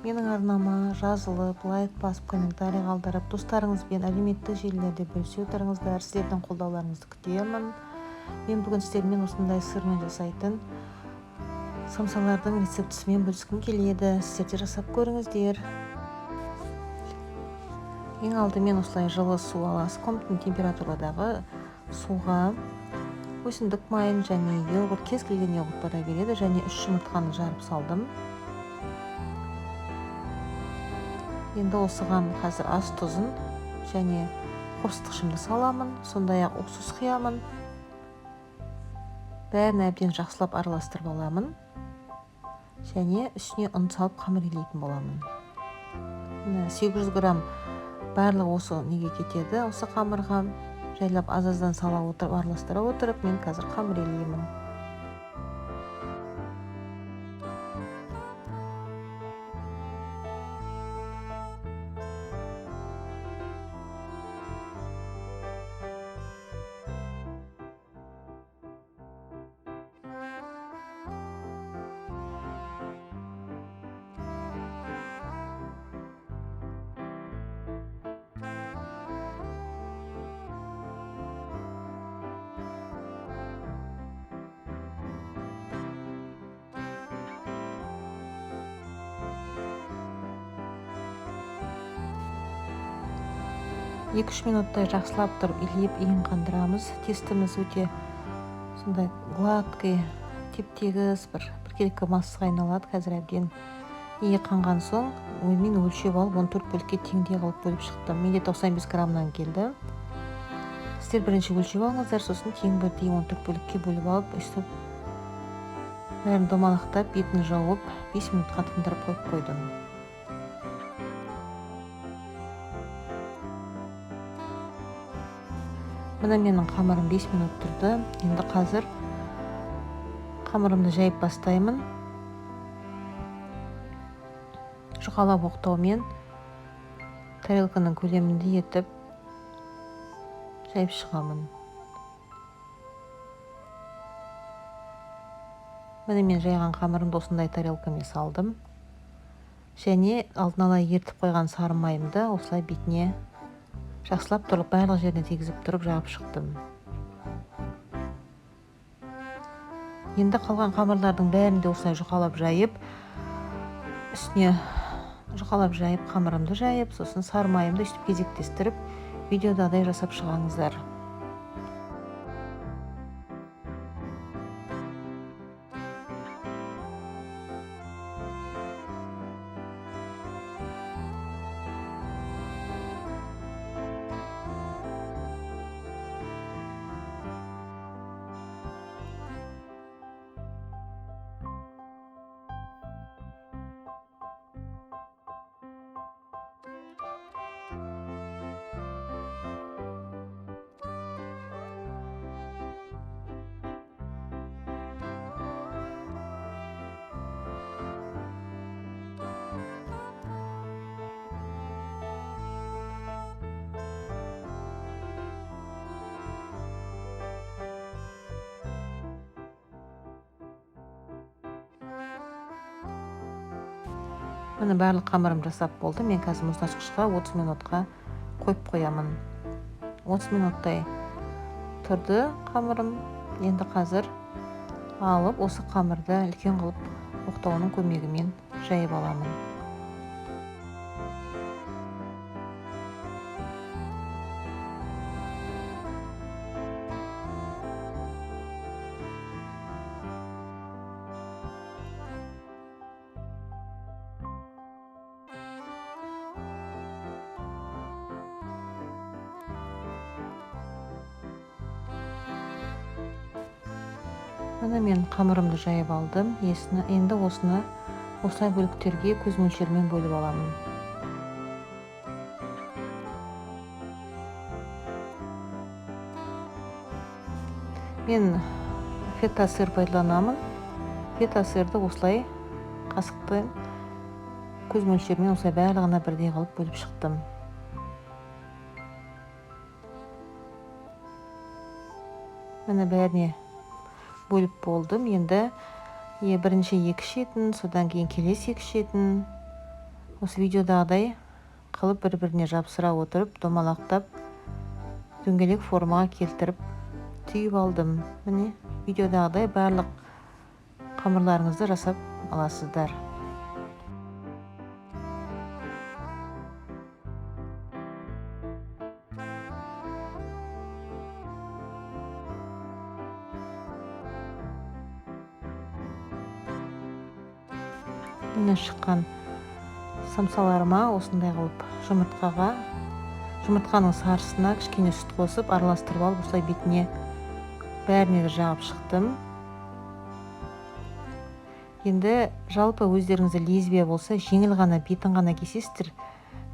менің арнама жазылып, лайк басып, комментарий қалдырып, достарыңызбен әлеуметтік желілерде бөлісе отырыңыздар. Сіздердің қолдауларыңызды күтемін. Мен бүгін сіздермен осындай сырмен жасайтын самсалардың рецептісімен бөліскім келеді. Сіздер де жасап көріңіздер. Ең алдымен осылай жылы су аласыз. Комнатный температурадағы суға өсімдік майын және йогурт, кез келген йогурт бара береді, және 3 жұмыртқаны жарып салдым. Енді осыған қазір ас тұзын және қорсытқышымды саламын, сондай-ақ уксус құямын. Бәрін әбден жақсылап араластырып аламын және үстіне ұн салып қамыр илейтін боламын. 800 грамм барлығы осы неге кетеді, осы қамырға. Жайлап аз-аздан сала отырып, араластыра отырып, мен қазір қамыр илеймін. Екі-үш минуттай жақсылап тұрып илеп иін қандырамыз. Тестіміз өте сондай гладкий, теп-тегіс, бір келкі массаға айналады. Қазір әбден ие қанған соң мен өлшеп алып 14 бөлікке теңдей қылып бөліп шықтым. Менде 95 граммнан келді. Сіздер бірінші өлшеп алыңыздар, сосын тең бірдей 14 бөлікке бөліп алып, өстіп бәрін домалақтап, бетін жауып 5 минутқа тындырып қойып қойдым. Мына менің қамырым 5 минут тұрды. Енді қазір қамырымды жайып бастаймын. Жұқалап оқтаумен тарелканың көлемінде етіп жайып шығамын. Міне мен жайған қамырымды осындай тарелкамен салдым. Және алдын ала ертіп қойған сары майымды осылай бетіне жақсылап тұрып, барлық жеріне тегізіп тұрып жағып шықтым. Енді қалған қамырлардың бәрінде осылай жұқалап жайып, үстіне жұқалап жайып, қамырымды жайып, сосын сары майымды үстіп кезектестіріп, видеодағыдай жасап шығаңыздар. Міне барлық қамырым жасап болды. Мен қазір мұздатқышқа 30 минутқа қойып қоямын. 30 минуттай тұрды қамырым. Енді қазір алып, осы қамырды үлкен қылып оқтауының көмегімен жайып аламын. Міне мен қамырымды жайып алдым. Енді осыны осылай бөліктерге көз мөлшерімен бөліп аламын. Мен фета сыр пайдаланамын. Фета сырды осылай қасықты көз мөлшерімен осылай барлығына бірдей қылып бөліп шықтым. Міне бәріне бөліп болдым. Енді бірінші 2 шетін, содан кейін келесі 2 шетін осы видеодағыдай қылып бір-біріне жапсыра отырып домалақтап дөңгелек формаға келтіріп түйіп алдым. Міне видеодағыдай барлық қамырларыңызды жасап аласыздар. Міне шыққан самсаларыма осындай қылып жұмыртқаның сарысына кішкене сүт қосып араластырып алып осылай бетіне бәріне де жағып шықтым. Енді жалпы өздеріңізде лезвие болса жеңіл ғана бетін ғана кесесіздер,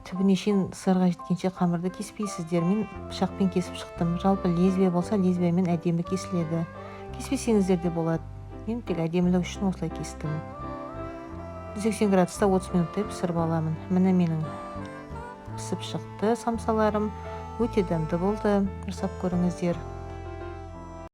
түбіне шейін сырға жеткенше қамырды кеспейсіздер. Мен пышақпен кесіп шықтым. Жалпы лезвие болса лезвиемен әдемі кесіледі, кеспесеңіздер де болады. Мен тек әдемілік үшін осылай кестім. 180 градуста 30 минуттай пісіріп аламын. Міне менің пісіп шықты самсаларым, өте дәмді болды. Жасап көріңіздер.